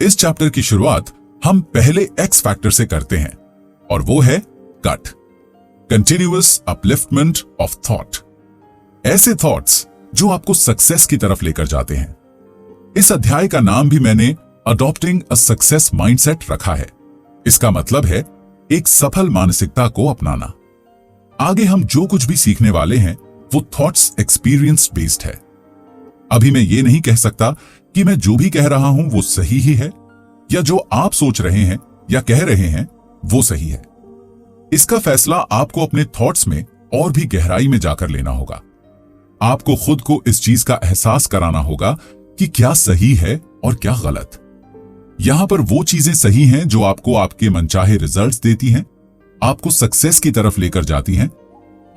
इस चैप्टर की शुरुआत हम पहले एक्स फैक्टर से करते हैं और वो है cut, continuous upliftment of thought. ऐसे थॉट्स जो आपको सक्सेस की तरफ लेकर जाते हैं। इस अध्याय का नाम भी मैंने अडॉप्टिंग अ सक्सेस माइंडसेट रखा है। इसका मतलब है एक सफल मानसिकता को अपनाना। आगे हम जो कुछ भी सीखने वाले हैं वो थॉट्स एक्सपीरियंस बेस्ड है। अभी मैं ये नहीं कह सकता कि मैं जो भी कह रहा हूं वो सही ही है या जो आप सोच रहे हैं या कह रहे हैं वो सही है। इसका फैसला आपको अपने थॉट्स में और भी गहराई में जाकर लेना होगा। आपको खुद को इस चीज का एहसास कराना होगा कि क्या सही है और क्या गलत। यहां पर वो चीजें सही हैं जो आपको आपके मनचाहे रिजल्ट्स देती हैं, आपको सक्सेस की तरफ लेकर जाती हैं,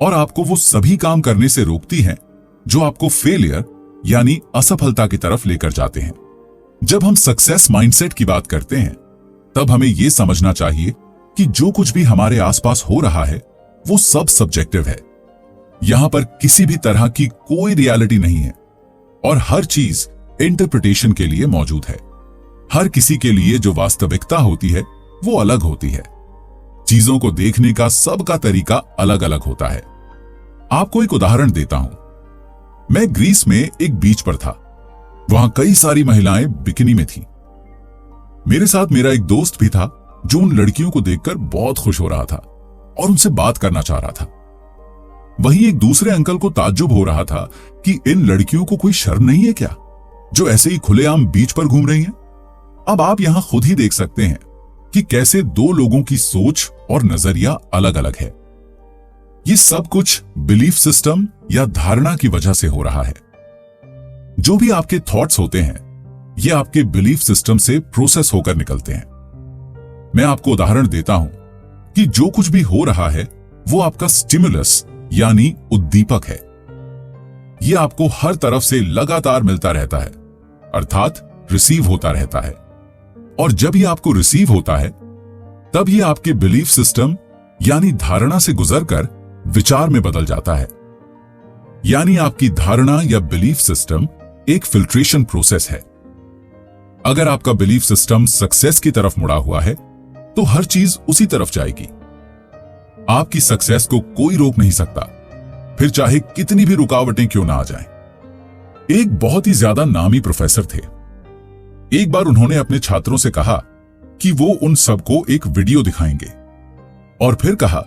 और आपको वो सभी काम करने से रोकती हैं जो आपको फेलियर यानी असफलता की तरफ लेकर जाते हैं। जब हम सक्सेस माइंडसेट की बात करते हैं तब हमें यह समझना चाहिए कि जो कुछ भी हमारे आसपास हो रहा है वो सब सब्जेक्टिव है। यहां पर किसी भी तरह की कोई रियलिटी नहीं है और हर चीज इंटरप्रिटेशन के लिए मौजूद है। हर किसी के लिए जो वास्तविकता होती है वो अलग होती है। चीजों को देखने का सबका तरीका अलग अलग होता है। आपको एक उदाहरण देता हूं। मैं ग्रीस में एक बीच पर था। वहां कई सारी महिलाएं बिकिनी में थीं। मेरे साथ मेरा एक दोस्त भी था जो उन लड़कियों को देखकर बहुत खुश हो रहा था और उनसे बात करना चाह रहा था। वहीं एक दूसरे अंकल को ताज्जुब हो रहा था कि इन लड़कियों को कोई शर्म नहीं है क्या, जो ऐसे ही खुलेआम बीच पर घूम रही हैं। अब आप यहां खुद ही देख सकते हैं कि कैसे दो लोगों की सोच और नजरिया अलग अलग है। ये सब कुछ बिलीफ सिस्टम या धारणा की वजह से हो रहा है। जो भी आपके थॉट्स होते हैं ये आपके बिलीफ सिस्टम से प्रोसेस होकर निकलते हैं। मैं आपको उदाहरण देता हूं कि जो कुछ भी हो रहा है वो आपका स्टिमुलस यानी उद्दीपक है। यह आपको हर तरफ से लगातार मिलता रहता है, अर्थात रिसीव होता रहता है। और जब यह आपको रिसीव होता है तब यह आपके बिलीफ सिस्टम यानी धारणा से गुजरकर विचार में बदल जाता है। यानी आपकी धारणा या बिलीफ सिस्टम एक फिल्ट्रेशन प्रोसेस है। अगर आपका बिलीफ सिस्टम सक्सेस की तरफ मुड़ा हुआ है तो हर चीज उसी तरफ जाएगी। आपकी सक्सेस को कोई रोक नहीं सकता, फिर चाहे कितनी भी रुकावटें क्यों ना आ जाएं। एक बहुत ही ज्यादा नामी प्रोफेसर थे। एक बार उन्होंने अपने छात्रों से कहा कि वो उन सबको एक वीडियो दिखाएंगे और फिर कहा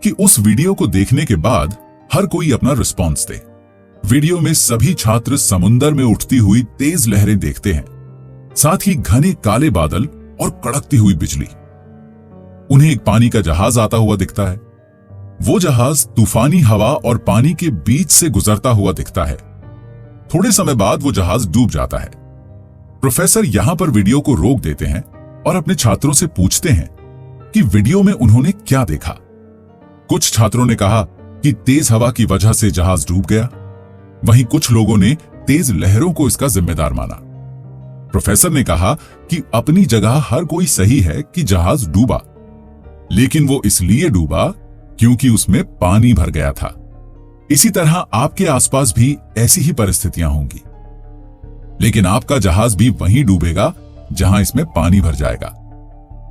कि उस वीडियो को देखने के बाद हर कोई अपना रिस्पॉन्स दे। वीडियो में सभी छात्र समुंदर में उठती हुई तेज लहरें देखते हैं, साथ ही घने काले बादल और कड़कती हुई बिजली। उन्हें एक पानी का जहाज आता हुआ दिखता है। वो जहाज तूफानी हवा और पानी के बीच से गुजरता हुआ दिखता है। थोड़े समय बाद वो जहाज डूब जाता है। प्रोफेसर यहां पर वीडियो को रोक देते हैं और अपने छात्रों से पूछते हैं कि वीडियो में उन्होंने क्या देखा। कुछ छात्रों ने कहा कि तेज हवा की वजह से जहाज डूब गया। वहीं कुछ लोगों ने तेज लहरों को इसका जिम्मेदार माना। प्रोफेसर ने कहा कि अपनी जगह हर कोई सही है कि जहाज डूबा, लेकिन वो इसलिए डूबा क्योंकि उसमें पानी भर गया था। इसी तरह आपके आसपास भी ऐसी ही परिस्थितियां होंगी, लेकिन आपका जहाज भी वहीं डूबेगा जहां इसमें पानी भर जाएगा।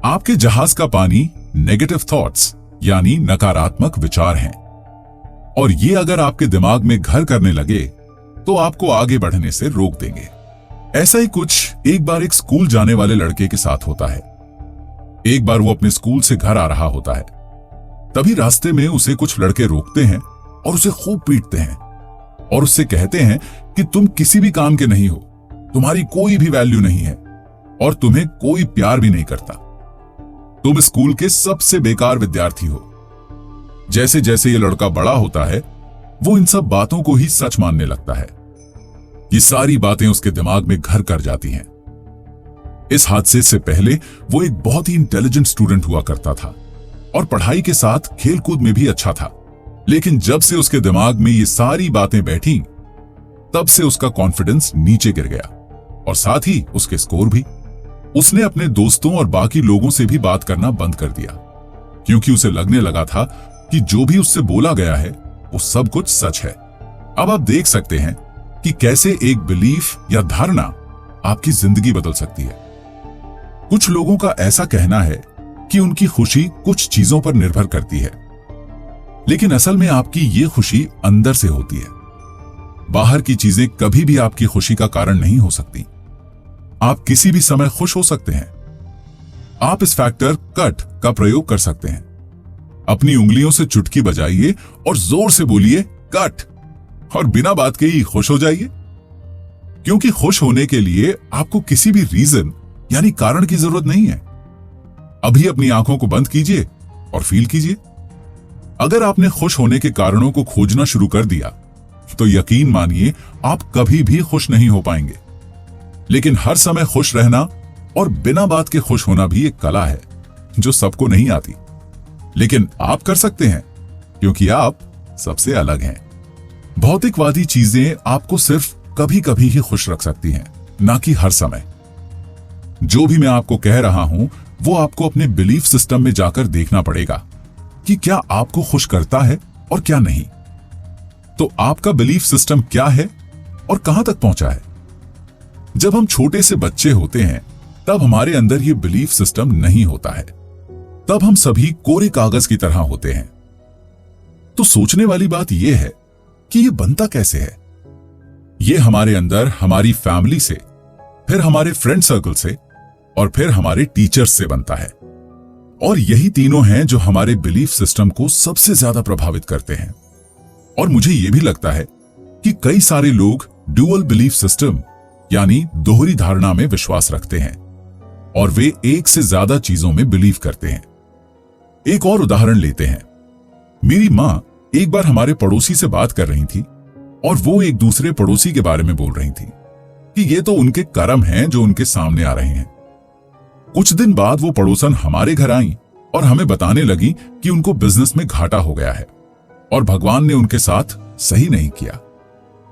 आपके जहाज का पानी नेगेटिव थॉट्स यानी नकारात्मक विचार हैं, और ये अगर आपके दिमाग में घर करने लगे तो आपको आगे बढ़ने से रोक देंगे। ऐसा ही कुछ एक बार एक स्कूल जाने वाले लड़के के साथ होता है। एक बार वो अपने स्कूल से घर आ रहा होता है। तभी रास्ते में उसे कुछ लड़के रोकते हैं और उसे खूब पीटते हैं और उससे कहते हैं कि तुम किसी भी काम के नहीं हो, तुम्हारी कोई भी वैल्यू नहीं है और तुम्हें कोई प्यार भी नहीं करता। तुम स्कूल के सबसे बेकार विद्यार्थी हो। जैसे जैसे ये लड़का बड़ा होता है वो इन सब बातों को ही सच मानने लगता है। ये सारी बातें उसके दिमाग में घर कर जाती हैं। इस हादसे से पहले वो एक बहुत ही इंटेलिजेंट स्टूडेंट हुआ करता था और पढ़ाई के साथ खेलकूद में भी अच्छा था। लेकिन जब से उसके दिमाग में ये सारी बातें बैठी तब से उसका कॉन्फिडेंस नीचे गिर गया और साथ ही उसके स्कोर भी। उसने अपने दोस्तों और बाकी लोगों से भी बात करना बंद कर दिया क्योंकि उसे लगने लगा था कि जो भी उससे बोला गया है वो सब कुछ सच है। अब आप देख सकते हैं कि कैसे एक बिलीफ या धारणा आपकी जिंदगी बदल सकती है। कुछ लोगों का ऐसा कहना है कि उनकी खुशी कुछ चीजों पर निर्भर करती है, लेकिन असल में आपकी ये खुशी अंदर से होती है। बाहर की चीजें कभी भी आपकी खुशी का कारण नहीं हो सकती। आप किसी भी समय खुश हो सकते हैं। आप इस फैक्टर कट का प्रयोग कर सकते हैं। अपनी उंगलियों से चुटकी बजाइए और जोर से बोलिए कट, और बिना बात के ही खुश हो जाइए। क्योंकि खुश होने के लिए आपको किसी भी रीजन यानी कारण की जरूरत नहीं है। अभी अपनी आंखों को बंद कीजिए और फील कीजिए। अगर आपने खुश होने के कारणों को खोजना शुरू कर दिया तो यकीन मानिए आप कभी भी खुश नहीं हो पाएंगे। लेकिन हर समय खुश रहना और बिना बात के खुश होना भी एक कला है जो सबको नहीं आती, लेकिन आप कर सकते हैं क्योंकि आप सबसे अलग हैं। भौतिकवादी चीजें आपको सिर्फ कभी कभी ही खुश रख सकती हैं, ना कि हर समय। जो भी मैं आपको कह रहा हूं वो आपको अपने बिलीफ सिस्टम में जाकर देखना पड़ेगा कि क्या आपको खुश करता है और क्या नहीं। तो आपका बिलीफ सिस्टम क्या है और कहां तक पहुंचा है? जब हम छोटे से बच्चे होते हैं तब हमारे अंदर ये बिलीफ सिस्टम नहीं होता है। तब हम सभी कोरे कागज की तरह होते हैं। तो सोचने वाली बात यह है कि ये बनता कैसे है? ये हमारे अंदर हमारी फैमिली से, फिर हमारे फ्रेंड सर्कल से और फिर हमारे टीचर्स से बनता है। और यही तीनों हैं जो हमारे बिलीफ सिस्टम को सबसे ज्यादा प्रभावित करते हैं। और मुझे यह भी लगता है कि कई सारे लोग ड्यूअल बिलीफ सिस्टम यानी दोहरी धारणा में विश्वास रखते हैं और वे एक से ज्यादा चीजों में बिलीव करते हैं। एक और उदाहरण लेते हैं। मेरी मां एक बार हमारे पड़ोसी से बात कर रही थी और वो एक दूसरे पड़ोसी के बारे में बोल रही थी कि ये तो उनके कर्म हैं जो उनके सामने आ रहे हैं। कुछ दिन बाद वो पड़ोसन हमारे घर आई और हमें बताने लगी कि उनको बिजनेस में घाटा हो गया है और भगवान ने उनके साथ सही नहीं किया।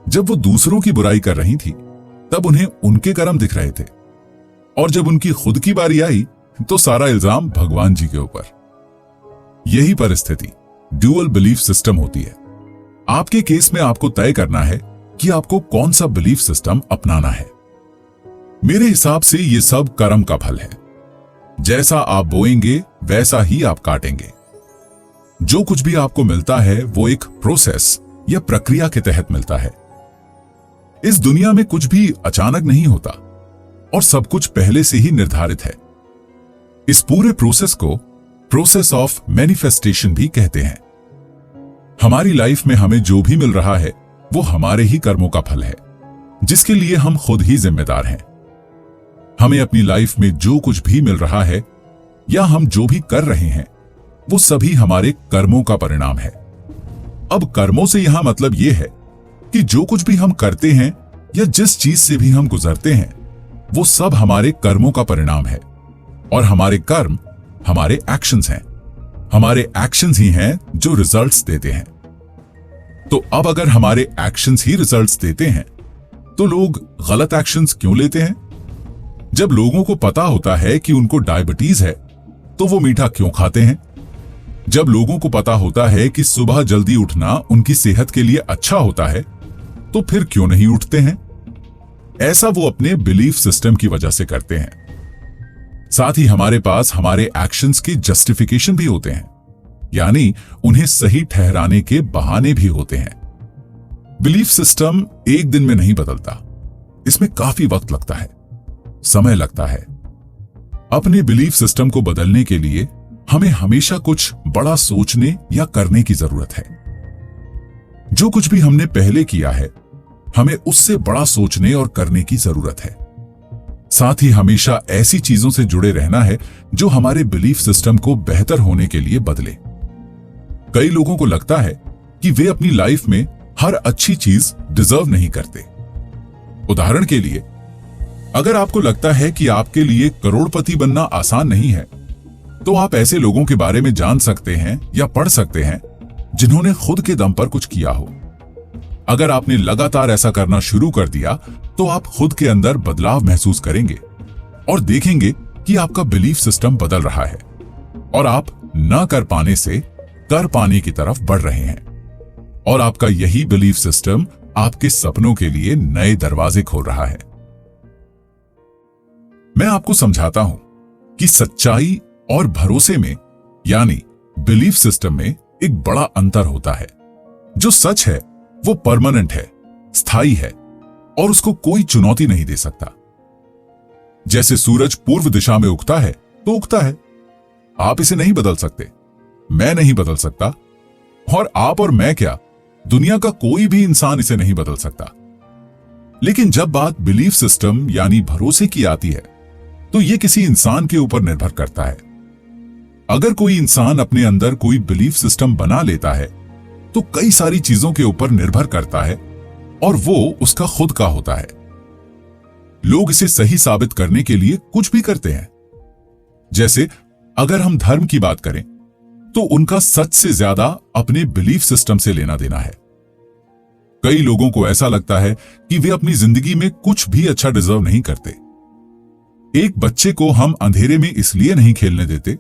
जब वो दूसरों की बुराई कर रही थी तब उन्हें उनके कर्म दिख रहे थे, और जब उनकी खुद की बारी आई तो सारा इल्जाम भगवान जी के ऊपर। यही परिस्थिति ड्यूअल बिलीफ सिस्टम होती है। आपके केस में आपको तय करना है कि आपको कौन सा बिलीफ सिस्टम अपनाना है। मेरे हिसाब से ये सब कर्म का फल है। जैसा आप बोएंगे वैसा ही आप काटेंगे। जो कुछ भी आपको मिलता है वो एक प्रोसेस या प्रक्रिया के तहत मिलता है। इस दुनिया में कुछ भी अचानक नहीं होता और सब कुछ पहले से ही निर्धारित है। इस पूरे प्रोसेस को प्रोसेस ऑफ मैनिफेस्टेशन भी कहते हैं। हमारी लाइफ में हमें जो भी मिल रहा है वो हमारे ही कर्मों का फल है, जिसके लिए हम खुद ही जिम्मेदार हैं। हमें अपनी लाइफ में जो कुछ भी मिल रहा है या हम जो भी कर रहे हैं वो सभी हमारे कर्मों का परिणाम है। अब कर्मों से यहां मतलब यह है कि जो कुछ भी हम करते हैं या जिस चीज से भी हम गुजरते हैं वो सब हमारे कर्मों का परिणाम है, और हमारे कर्म हमारे एक्शंस हैं। हमारे एक्शंस ही हैं जो रिजल्ट्स देते हैं। तो अब अगर हमारे एक्शंस ही रिजल्ट्स देते हैं तो लोग गलत एक्शंस क्यों लेते हैं? जब लोगों को पता होता है कि उनको डायबिटीज है तो वो मीठा क्यों खाते हैं? जब लोगों को पता होता है कि सुबह जल्दी उठना उनकी सेहत के लिए अच्छा होता है तो फिर क्यों नहीं उठते हैं? ऐसा वो अपने बिलीफ सिस्टम की वजह से करते हैं। साथ ही हमारे पास हमारे एक्शंस के जस्टिफिकेशन भी होते हैं, यानी उन्हें सही ठहराने के बहाने भी होते हैं। बिलीफ सिस्टम एक दिन में नहीं बदलता। इसमें काफी वक्त लगता है, समय लगता है। अपने बिलीफ सिस्टम को बदलने के लिए हमें हमेशा कुछ बड़ा सोचने या करने की जरूरत है। जो कुछ भी हमने पहले किया है हमें उससे बड़ा सोचने और करने की जरूरत है। साथ ही हमेशा ऐसी चीजों से जुड़े रहना है जो हमारे बिलीफ सिस्टम को बेहतर होने के लिए बदले। कई लोगों को लगता है कि वे अपनी लाइफ में हर अच्छी चीज डिजर्व नहीं करते। उदाहरण के लिए, अगर आपको लगता है कि आपके लिए करोड़पति बनना आसान नहीं है तो आप ऐसे लोगों के बारे में जान सकते हैं या पढ़ सकते हैं जिन्होंने खुद के दम पर कुछ किया हो। अगर आपने लगातार ऐसा करना शुरू कर दिया तो आप खुद के अंदर बदलाव महसूस करेंगे और देखेंगे कि आपका बिलीफ सिस्टम बदल रहा है और आप न कर पाने से कर पाने की तरफ बढ़ रहे हैं, और आपका यही बिलीफ सिस्टम आपके सपनों के लिए नए दरवाजे खोल रहा है। मैं आपको समझाता हूं कि सच्चाई और भरोसे में यानी बिलीफ सिस्टम में एक बड़ा अंतर होता है। जो सच है वो परमानेंट है, स्थायी है और उसको कोई चुनौती नहीं दे सकता। जैसे सूरज पूर्व दिशा में उगता है तो उगता है, आप इसे नहीं बदल सकते, मैं नहीं बदल सकता, और आप और मैं क्या, दुनिया का कोई भी इंसान इसे नहीं बदल सकता। लेकिन जब बात बिलीफ सिस्टम यानी भरोसे की आती है तो यह किसी इंसान के ऊपर निर्भर करता है। अगर कोई इंसान अपने अंदर कोई बिलीफ सिस्टम बना लेता है तो कई सारी चीजों के ऊपर निर्भर करता है और वो उसका खुद का होता है। लोग इसे सही साबित करने के लिए कुछ भी करते हैं। जैसे अगर हम धर्म की बात करें तो उनका सच से ज्यादा अपने बिलीफ सिस्टम से लेना देना है। कई लोगों को ऐसा लगता है कि वे अपनी जिंदगी में कुछ भी अच्छा डिजर्व नहीं करते। एक बच्चे को हम अंधेरे में इसलिए नहीं खेलने देते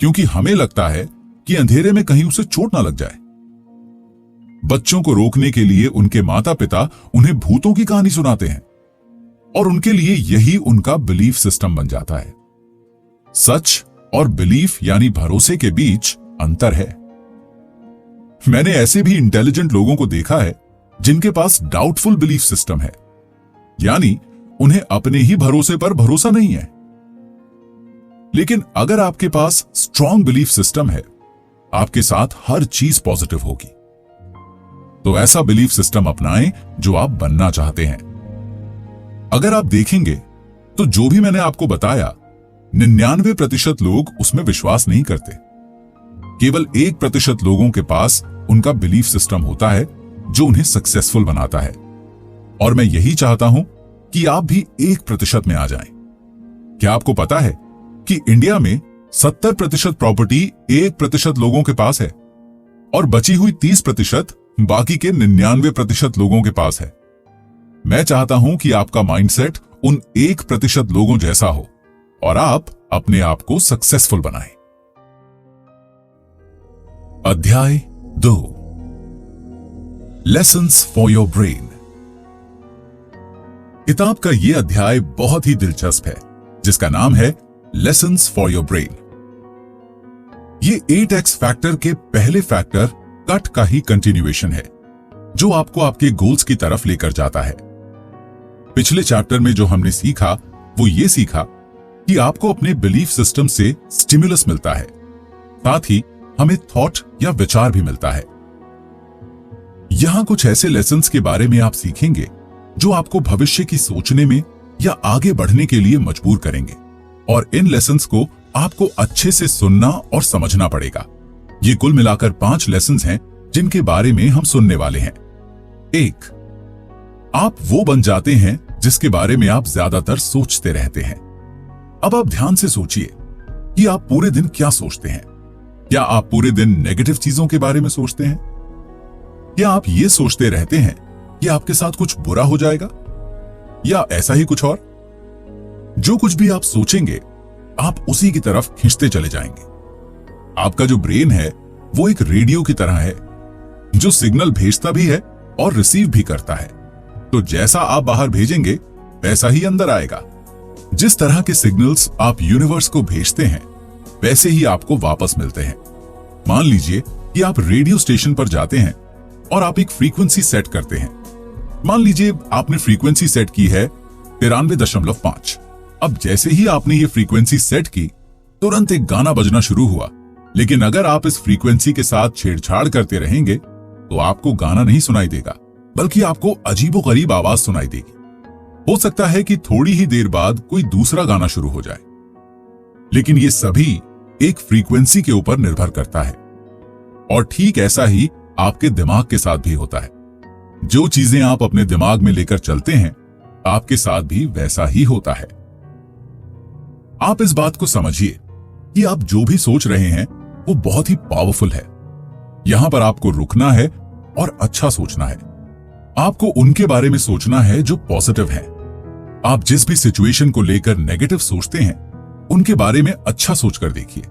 क्योंकि हमें लगता है कि अंधेरे में कहीं उसे चोट ना लग जाए। बच्चों को रोकने के लिए उनके माता पिता उन्हें भूतों की कहानी सुनाते हैं और उनके लिए यही उनका बिलीफ सिस्टम बन जाता है। सच और बिलीफ यानी भरोसे के बीच अंतर है। मैंने ऐसे भी इंटेलिजेंट लोगों को देखा है जिनके पास डाउटफुल बिलीफ सिस्टम है, यानी उन्हें अपने ही भरोसे पर भरोसा नहीं है। लेकिन अगर आपके पास स्ट्रॉन्ग बिलीफ सिस्टम है, आपके साथ हर चीज पॉजिटिव होगी। तो ऐसा बिलीफ सिस्टम अपनाएं जो आप बनना चाहते हैं। अगर आप देखेंगे तो जो भी मैंने आपको बताया 99% लोग उसमें विश्वास नहीं करते। केवल 1% लोगों के पास उनका बिलीफ सिस्टम होता है जो उन्हें सक्सेसफुल बनाता है। और मैं यही चाहता हूं कि आप भी 1% में आ जाएं। क्या आपको पता है कि इंडिया में 70% प्रॉपर्टी 1% लोगों के पास है और बची हुई 30% बाकी के 99% लोगों के पास है। मैं चाहता हूं कि आपका माइंडसेट उन 1% लोगों जैसा हो और आप अपने आप को सक्सेसफुल बनाएं। अध्याय 2 लेसन्स फॉर योर ब्रेन। किताब का यह अध्याय बहुत ही दिलचस्प है जिसका नाम है लेसन्स फॉर योर ब्रेन। ये 8x फैक्टर के पहले फैक्टर कट का ही कंटिन्यूएशन है जो आपको आपके गोल्स की तरफ लेकर जाता है। पिछले चैप्टर में जो हमने सीखा वो ये सीखा कि आपको अपने बिलीफ सिस्टम से स्टिमुलस मिलता है, साथ ही हमें थॉट या विचार भी मिलता है। यहां कुछ ऐसे लेसन्स के बारे में आप सीखेंगे जो आपको भविष्य की सोचने में या आगे बढ़ने के लिए मजबूर करेंगे, और इन लेसन्स को आपको अच्छे से सुनना और समझना पड़ेगा। ये कुल मिलाकर 5 लेसन्स हैं जिनके बारे में हम सुनने वाले हैं। 1, आप वो बन जाते हैं जिसके बारे में आप ज्यादातर सोचते रहते हैं। अब आप ध्यान से सोचिए कि आप पूरे दिन क्या सोचते हैं। क्या आप पूरे दिन नेगेटिव चीजों के बारे में सोचते हैं? क्या आप ये सोचते रहते हैं कि आपके साथ कुछ बुरा हो जाएगा, या ऐसा ही कुछ और? जो कुछ भी आप सोचेंगे आप उसी की तरफ खींचते चले जाएंगे। आपका जो ब्रेन है वो एक रेडियो की तरह है जो सिग्नल भेजता भी है और रिसीव भी करता है। तो जैसा आप बाहर भेजेंगे वैसा ही अंदर आएगा। जिस तरह के सिग्नल्स आप यूनिवर्स को भेजते हैं वैसे ही आपको वापस मिलते हैं। मान लीजिए कि आप रेडियो स्टेशन पर जाते हैं और आप एक फ्रीक्वेंसी सेट करते हैं। मान लीजिए आपने फ्रीक्वेंसी सेट की है 93.5। अब जैसे ही आपने ये फ्रीक्वेंसी सेट की तुरंत एक गाना बजना शुरू हुआ। लेकिन अगर आप इस फ्रीक्वेंसी के साथ छेड़छाड़ करते रहेंगे तो आपको गाना नहीं सुनाई देगा, बल्कि आपको अजीबोगरीब आवाज सुनाई देगी। हो सकता है कि थोड़ी ही देर बाद कोई दूसरा गाना शुरू हो जाए। लेकिन ये सभी एक फ्रीक्वेंसी के ऊपर निर्भर करता है। और ठीक ऐसा ही आपके दिमाग के साथ भी होता है। जो चीजें आप अपने दिमाग में लेकर चलते हैं आपके साथ भी वैसा ही होता है। आप इस बात को समझिए कि आप जो भी सोच रहे हैं वो बहुत ही पावरफुल है। यहां पर आपको रुकना है और अच्छा सोचना है। आपको उनके बारे में सोचना है जो पॉजिटिव है। आप जिस भी सिचुएशन को लेकर नेगेटिव सोचते हैं उनके बारे में अच्छा सोचकर देखिए।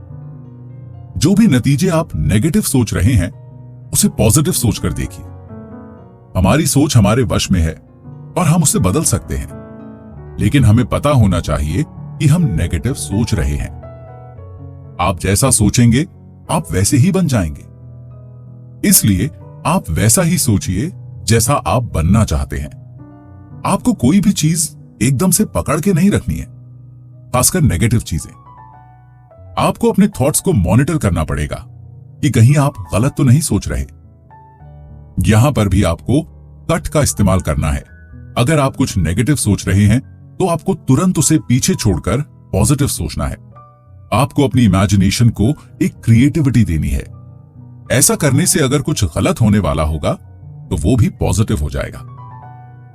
जो भी नतीजे आप नेगेटिव सोच रहे हैं उसे पॉजिटिव सोचकर देखिए। हमारी सोच हमारे वश में है और हम उसे बदल सकते हैं, लेकिन हमें पता होना चाहिए कि हम नेगेटिव सोच रहे हैं। आप जैसा सोचेंगे आप वैसे ही बन जाएंगे। इसलिए आप वैसा ही सोचिए जैसा आप बनना चाहते हैं। आपको कोई भी चीज एकदम से पकड़ के नहीं रखनी है, खासकर नेगेटिव चीजें। आपको अपने थॉट्स को मॉनिटर करना पड़ेगा कि कहीं आप गलत तो नहीं सोच रहे। यहां पर भी आपको कट का इस्तेमाल करना है। अगर आप कुछ नेगेटिव सोच रहे हैं तो आपको तुरंत उसे पीछे छोड़कर पॉजिटिव सोचना है। आपको अपनी इमेजिनेशन को एक क्रिएटिविटी देनी है। ऐसा करने से अगर कुछ गलत होने वाला होगा तो वो भी पॉजिटिव हो जाएगा।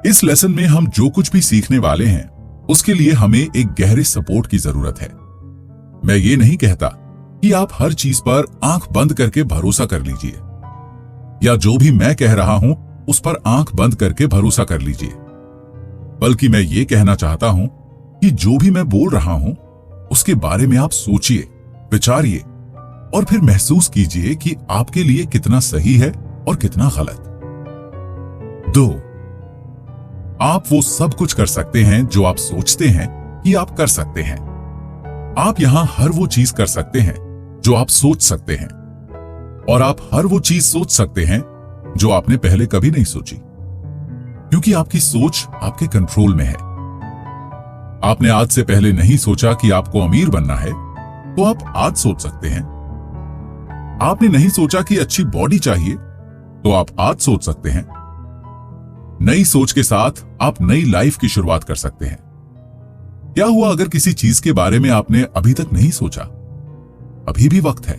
इस लेसन में हम जो कुछ भी सीखने वाले हैं उसके लिए हमें एक गहरे सपोर्ट की जरूरत है। मैं ये नहीं कहता कि आप हर चीज पर आंख बंद करके भरोसा कर लीजिए, या जो भी मैं कह रहा हूं उस पर आंख बंद करके भरोसा कर लीजिए, बल्कि मैं ये कहना चाहता हूं कि जो भी मैं बोल रहा हूं उसके बारे में आप सोचिए, विचारिए और फिर महसूस कीजिए कि आपके लिए कितना सही है और कितना गलत। 2, आप वो सब कुछ कर सकते हैं जो आप सोचते हैं कि आप कर सकते हैं। आप यहां हर वो चीज कर सकते हैं जो आप सोच सकते हैं, और आप हर वो चीज सोच सकते हैं जो आपने पहले कभी नहीं सोची, क्योंकि आपकी सोच आपके कंट्रोल में है। आपने आज से पहले नहीं सोचा कि आपको अमीर बनना है, तो आप आज सोच सकते हैं। आपने नहीं सोचा कि अच्छी बॉडी चाहिए, तो आप आज सोच सकते हैं। नई सोच के साथ आप नई लाइफ की शुरुआत कर सकते हैं। क्या हुआ अगर किसी चीज के बारे में आपने अभी तक नहीं सोचा? अभी भी वक्त है।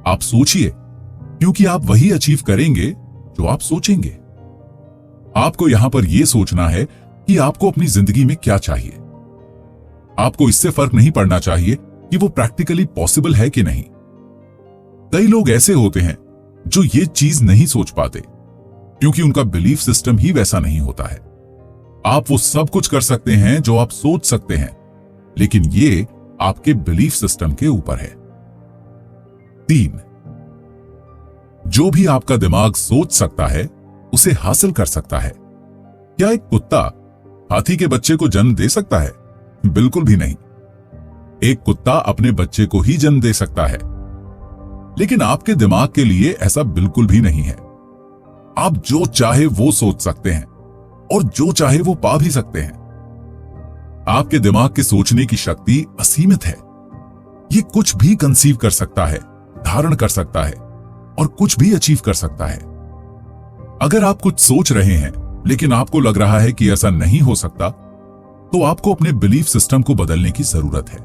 आप सोचिए, क्योंकि आप वही अचीव करेंगे जो आप सोचेंगे। आपको यहां पर यह सोचना है कि आपको अपनी जिंदगी में क्या चाहिए। आपको इससे फर्क नहीं पड़ना चाहिए कि वो प्रैक्टिकली पॉसिबल है कि नहीं। कई लोग ऐसे होते हैं जो ये चीज नहीं सोच पाते क्योंकि उनका बिलीफ सिस्टम ही वैसा नहीं होता है। आप वो सब कुछ कर सकते हैं जो आप सोच सकते हैं, लेकिन ये आपके बिलीफ सिस्टम के ऊपर है। 3, जो भी आपका दिमाग सोच सकता है उसे हासिल कर सकता है। क्या एक कुत्ता हाथी के बच्चे को जन्म दे सकता है? बिल्कुल भी नहीं। एक कुत्ता अपने बच्चे को ही जन्म दे सकता है, लेकिन आपके दिमाग के लिए ऐसा बिल्कुल भी नहीं है। आप जो चाहे वो सोच सकते हैं और जो चाहे वो पा भी सकते हैं। आपके दिमाग के सोचने की शक्ति असीमित है। ये कुछ भी कंसीव कर सकता है, धारण कर सकता है और कुछ भी अचीव कर सकता है। अगर आप कुछ सोच रहे हैं लेकिन आपको लग रहा है कि ऐसा नहीं हो सकता, तो आपको अपने बिलीफ सिस्टम को बदलने की जरूरत है।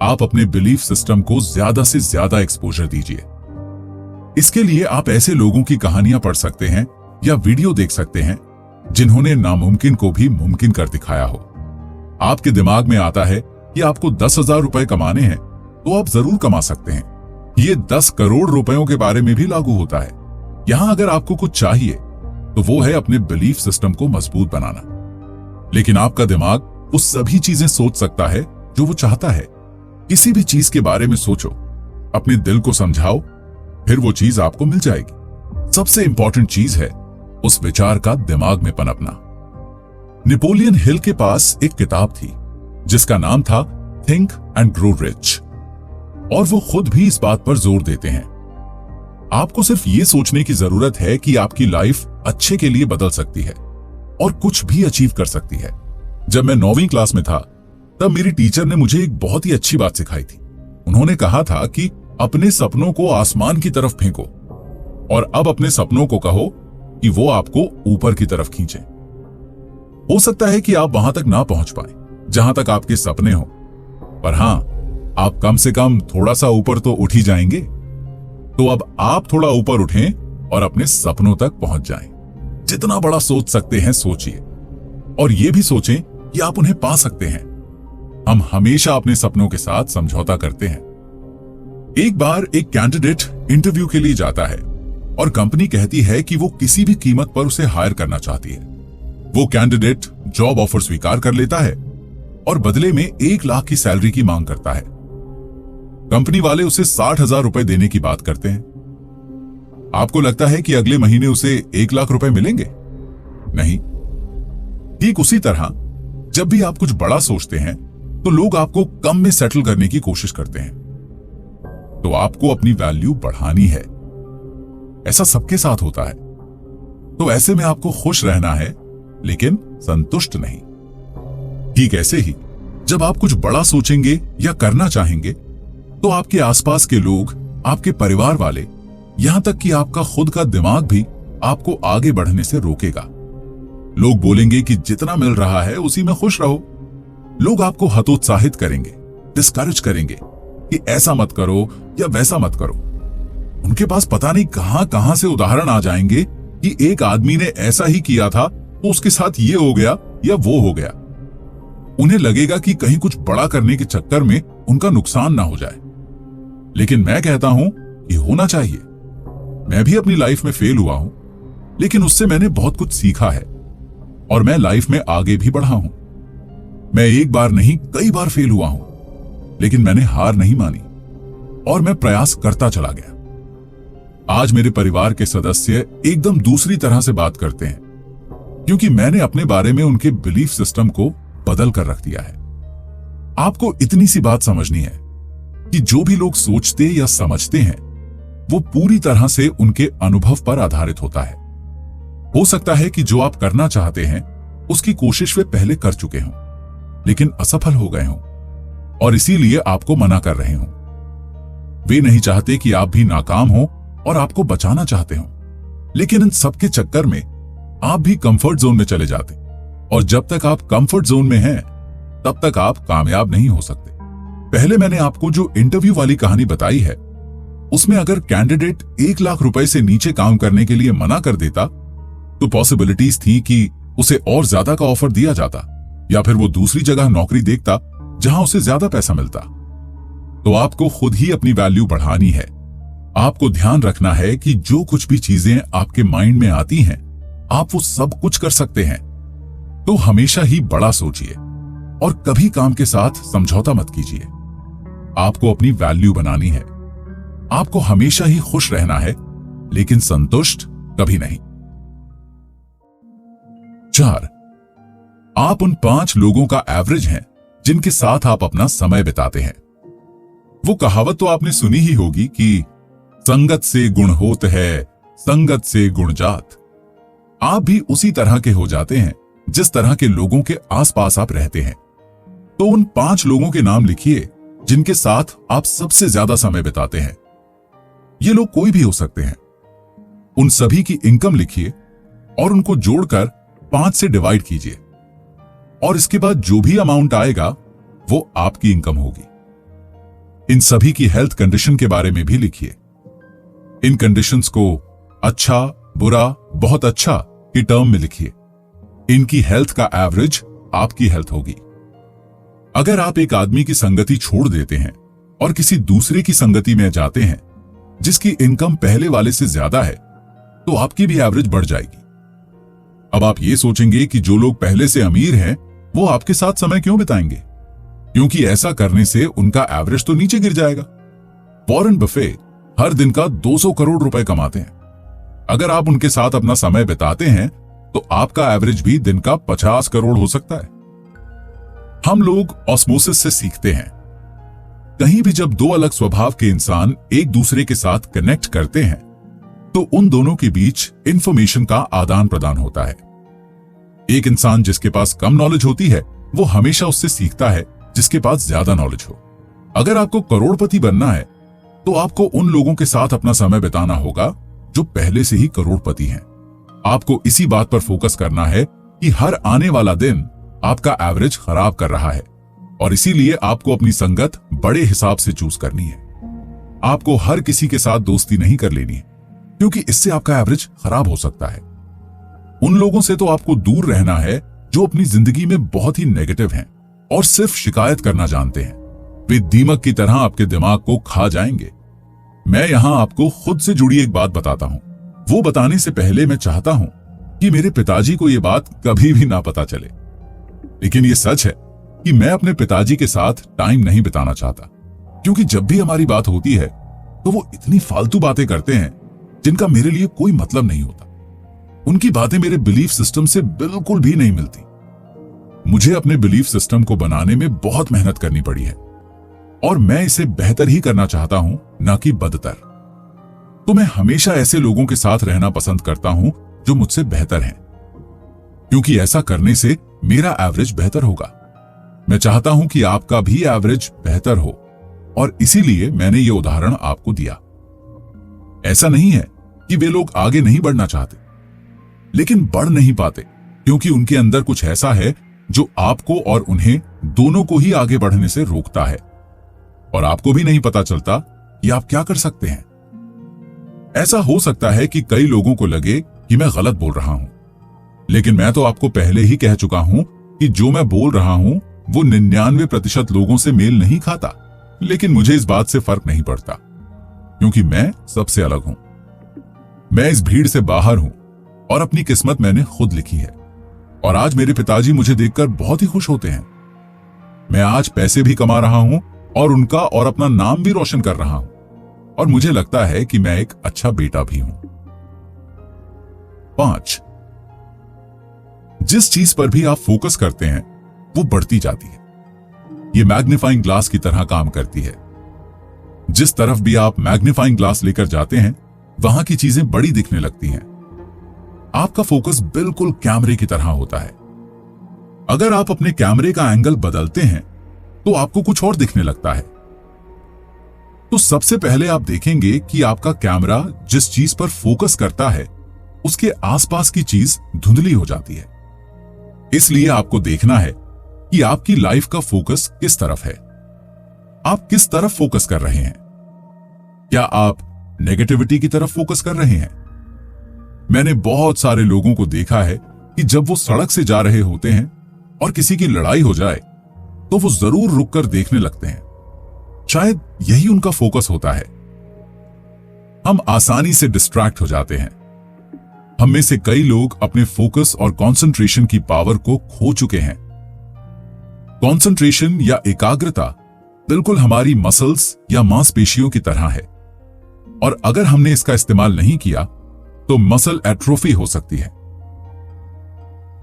आप अपने बिलीफ सिस्टम को ज्यादा से ज्यादा एक्सपोजर दीजिए। इसके लिए आप ऐसे लोगों की कहानियां पढ़ सकते हैं या वीडियो देख सकते हैं जिन्होंने नामुमकिन को भी मुमकिन कर दिखाया हो। आपके दिमाग में आता है कि आपको 10,000 रुपए कमाने हैं, तो आप जरूर कमा सकते हैं। ये 10 करोड़ रुपयों के बारे में भी लागू होता है। यहां अगर आपको कुछ चाहिए तो वो है अपने बिलीफ सिस्टम को मजबूत बनाना। लेकिन आपका दिमाग वो सभी चीजें सोच सकता है जो वो चाहता है। किसी भी चीज के बारे में सोचो, अपने दिल को समझाओ, फिर वो चीज आपको मिल जाएगी। सबसे इंपॉर्टेंट चीज है उस विचार का दिमाग में पनपना। नेपोलियन हिल के पास एक किताब थी जिसका नाम था थिंक एंड ग्रो रिच, और वो खुद भी इस बात पर जोर देते हैं। आपको सिर्फ ये सोचने की जरूरत है कि आपकी लाइफ अच्छे के लिए बदल सकती है और कुछ भी अचीव कर सकती है। जब मैं 9वीं क्लास में था तब मेरी टीचर ने मुझे एक बहुत ही अच्छी बात सिखाई थी। उन्होंने कहा था कि अपने सपनों को आसमान की तरफ फेंको और अब अपने सपनों को कहो कि वो आपको ऊपर की तरफ खींचे। हो सकता है कि आप वहां तक ना पहुंच पाए जहां तक आपके सपने हो, पर हां, आप कम से कम थोड़ा सा ऊपर तो उठ ही जाएंगे। तो अब आप थोड़ा ऊपर उठें और अपने सपनों तक पहुंच जाएं। जितना बड़ा सोच सकते हैं सोचिए, और यह भी सोचें कि आप उन्हें पा सकते हैं। हम हमेशा अपने सपनों के साथ समझौता करते हैं। एक बार एक कैंडिडेट इंटरव्यू के लिए जाता है और कंपनी कहती है कि वो किसी भी कीमत पर उसे हायर करना चाहती है। वो कैंडिडेट जॉब ऑफर स्वीकार कर लेता है और बदले में 1 लाख की सैलरी की मांग करता है। कंपनी वाले उसे 60,000 रुपए देने की बात करते हैं। आपको लगता है कि अगले महीने उसे 1 लाख रुपए मिलेंगे? नहीं। ठीक उसी तरह जब भी आप कुछ बड़ा सोचते हैं तो लोग आपको कम में सेटल करने की कोशिश करते हैं। तो आपको अपनी वैल्यू बढ़ानी है। ऐसा सबके साथ होता है। तो ऐसे में आपको खुश रहना है, लेकिन संतुष्ट नहीं। ठीक ऐसे ही जब आप कुछ बड़ा सोचेंगे या करना चाहेंगे, तो आपके आसपास के लोग, आपके परिवार वाले, यहां तक कि आपका खुद का दिमाग भी आपको आगे बढ़ने से रोकेगा। लोग बोलेंगे कि जितना मिल रहा है उसी में खुश रहो। लोग आपको हतोत्साहित करेंगे, डिस्करेज करेंगे कि ऐसा मत करो या वैसा मत करो। उनके पास पता नहीं कहां कहां से उदाहरण आ जाएंगे कि एक आदमी ने ऐसा ही किया था तो उसके साथ ये हो गया या वो हो गया। उन्हें लगेगा कि कहीं कुछ बड़ा करने के चक्कर में उनका नुकसान ना हो जाए। लेकिन मैं कहता हूं कि होना चाहिए। मैं भी अपनी लाइफ में फेल हुआ हूं, लेकिन उससे मैंने बहुत कुछ सीखा है और मैं लाइफ में आगे भी बढ़ा हूं। मैं एक बार नहीं कई बार फेल हुआ हूं, लेकिन मैंने हार नहीं मानी और मैं प्रयास करता चला गया। आज मेरे परिवार के सदस्य एकदम दूसरी तरह से बात करते हैं, क्योंकि मैंने अपने बारे में उनके बिलीफ सिस्टम को बदल कर रख दिया है। आपको इतनी सी बात समझनी है कि जो भी लोग सोचते या समझते हैं, वो पूरी तरह से उनके अनुभव पर आधारित होता है। हो सकता है कि जो आप करना चाहते हैं उसकी कोशिश वे पहले कर चुके हों, लेकिन असफल हो गए हों और इसीलिए आपको मना कर रहे हों। वे नहीं चाहते कि आप भी नाकाम हो और आपको बचाना चाहते हो, लेकिन इन सबके चक्कर में आप भी कंफर्ट जोन में चले जाते, और जब तक आप कंफर्ट जोन में हैं तब तक आप कामयाब नहीं हो सकते। पहले मैंने आपको जो इंटरव्यू वाली कहानी बताई है, उसमें अगर कैंडिडेट 1 लाख रुपए से नीचे काम करने के लिए मना कर देता तो पॉसिबिलिटीज थी कि उसे और ज्यादा का ऑफर दिया जाता, या फिर वो दूसरी जगह नौकरी देखता जहां उसे ज्यादा पैसा मिलता। तो आपको खुद ही अपनी वैल्यू बढ़ानी है। आपको ध्यान रखना है कि जो कुछ भी चीजें आपके माइंड में आती हैं, आप वो सब कुछ कर सकते हैं। तो हमेशा ही बड़ा सोचिए और कभी काम के साथ समझौता मत कीजिए। आपको अपनी वैल्यू बनानी है। आपको हमेशा ही खुश रहना है, लेकिन संतुष्ट कभी नहीं। 4, आप उन 5 लोगों का एवरेज हैं जिनके साथ आप अपना समय बिताते हैं। वो कहावत तो आपने सुनी ही होगी कि संगत से गुण होत है, संगत से गुण जात। आप भी उसी तरह के हो जाते हैं जिस तरह के लोगों के आसपास आप रहते हैं। तो उन 5 लोगों के नाम लिखिए जिनके साथ आप सबसे ज्यादा समय बिताते हैं। ये लोग कोई भी हो सकते हैं। उन सभी की इनकम लिखिए और उनको जोड़कर 5 से डिवाइड कीजिए, और इसके बाद जो भी अमाउंट आएगा वो आपकी इनकम होगी। इन सभी की हेल्थ कंडीशन के बारे में भी लिखिए। इन कंडीशंस को अच्छा, बुरा, बहुत अच्छा की टर्म में लिखिए। इनकी हेल्थ का एवरेज आपकी हेल्थ होगी। अगर आप एक आदमी की संगति छोड़ देते हैं और किसी दूसरे की संगति में जाते हैं जिसकी इनकम पहले वाले से ज्यादा है, तो आपकी भी एवरेज बढ़ जाएगी। अब आप ये सोचेंगे कि जो लोग पहले से अमीर हैं वो आपके साथ समय क्यों बिताएंगे, क्योंकि ऐसा करने से उनका एवरेज तो नीचे गिर जाएगा। वॉरेन बफेट हर दिन का 200 करोड़ रुपए कमाते हैं। अगर आप उनके साथ अपना समय बिताते हैं तो आपका एवरेज भी दिन का 50 करोड़ हो सकता है। हम लोग ऑस्मोसिस से सीखते हैं। कहीं भी जब 2 अलग स्वभाव के इंसान एक दूसरे के साथ कनेक्ट करते हैं तो उन दोनों के बीच इंफॉर्मेशन का आदान प्रदान होता है। एक इंसान जिसके पास कम नॉलेज होती है वो हमेशा उससे सीखता है जिसके पास ज्यादा नॉलेज हो। अगर आपको करोड़पति बनना है तो आपको उन लोगों के साथ अपना समय बिताना होगा जो पहले से ही करोड़पति हैं। आपको इसी बात पर फोकस करना है कि हर आने वाला दिन आपका एवरेज खराब कर रहा है, और इसीलिए आपको अपनी संगत बड़े हिसाब से चूज करनी है। आपको हर किसी के साथ दोस्ती नहीं कर लेनी है, क्योंकि इससे आपका एवरेज खराब हो सकता है। उन लोगों से तो आपको दूर रहना है जो अपनी जिंदगी में बहुत ही नेगेटिव हैं और सिर्फ शिकायत करना जानते हैं। वे दीमक की तरह आपके दिमाग को खा जाएंगे। मैं यहां आपको खुद से जुड़ी एक बात बताता हूं। वो बताने से पहले मैं चाहता हूं कि मेरे पिताजी को यह बात कभी भी ना पता चले, लेकिन यह सच है कि मैं अपने पिताजी के साथ टाइम नहीं बिताना चाहता, क्योंकि जब भी हमारी बात होती है तो वो इतनी फालतू बातें करते हैं जिनका मेरे लिए कोई मतलब नहीं होता। उनकी बातें मेरे बिलीफ सिस्टम से बिल्कुल भी नहीं मिलती। मुझे अपने बिलीफ सिस्टम को बनाने में बहुत मेहनत करनी पड़ी है। और मैं इसे बेहतर ही करना चाहता हूं, ना कि बदतर। तो मैं हमेशा ऐसे लोगों के साथ रहना पसंद करता हूं जो मुझसे बेहतर हैं, क्योंकि ऐसा करने से मेरा एवरेज बेहतर होगा। मैं चाहता हूं कि आपका भी एवरेज बेहतर हो, और इसीलिए मैंने ये उदाहरण आपको दिया। ऐसा नहीं है कि वे लोग आगे नहीं बढ़ना चाहते, लेकिन बढ़ नहीं पाते क्योंकि उनके अंदर कुछ ऐसा है जो आपको और उन्हें दोनों को ही आगे बढ़ने से रोकता है, और आपको भी नहीं पता चलता कि आप क्या कर सकते हैं। ऐसा हो सकता है कि कई लोगों को लगे कि मैं गलत बोल रहा हूं, लेकिन मैं तो आपको पहले ही कह चुका हूं कि जो मैं बोल रहा हूं वो 99% लोगों से मेल नहीं खाता। लेकिन मुझे इस बात से फर्क नहीं पड़ता, क्योंकि मैं सबसे अलग हूं। मैं इस भीड़ से बाहर हूं और अपनी किस्मत मैंने खुद लिखी है। और आज मेरे पिताजी मुझे देखकर बहुत ही खुश होते हैं। मैं आज पैसे भी कमा रहा हूं और उनका और अपना नाम भी रोशन कर रहा हूं, और मुझे लगता है कि मैं एक अच्छा बेटा भी हूं। 5. जिस चीज पर भी आप फोकस करते हैं वो बढ़ती जाती है। ये मैग्नीफाइंग ग्लास की तरह काम करती है। जिस तरफ भी आप मैग्नीफाइंग ग्लास लेकर जाते हैं वहां की चीजें बड़ी दिखने लगती हैं। आपका फोकस बिल्कुल कैमरे की तरह होता है। अगर आप अपने कैमरे का एंगल बदलते हैं तो आपको कुछ और दिखने लगता है। तो सबसे पहले आप देखेंगे कि आपका कैमरा जिस चीज पर फोकस करता है उसके आसपास की चीज धुंधली हो जाती है। इसलिए आपको देखना है कि आपकी लाइफ का फोकस किस तरफ है। आप किस तरफ फोकस कर रहे हैं? क्या आप नेगेटिविटी की तरफ फोकस कर रहे हैं? मैंने बहुत सारे लोगों को देखा है कि जब वो सड़क से जा रहे होते हैं और किसी की लड़ाई हो जाए तो वो जरूर रुककर देखने लगते हैं। शायद यही उनका फोकस होता है। हम आसानी से डिस्ट्रैक्ट हो जाते हैं। हम में से कई लोग अपने फोकस और कंसंट्रेशन की पावर को खो चुके हैं। कंसंट्रेशन या एकाग्रता बिल्कुल हमारी मसल्स या मांसपेशियों की तरह है, और अगर हमने इसका इस्तेमाल नहीं किया तो मसल एट्रोफी हो सकती है।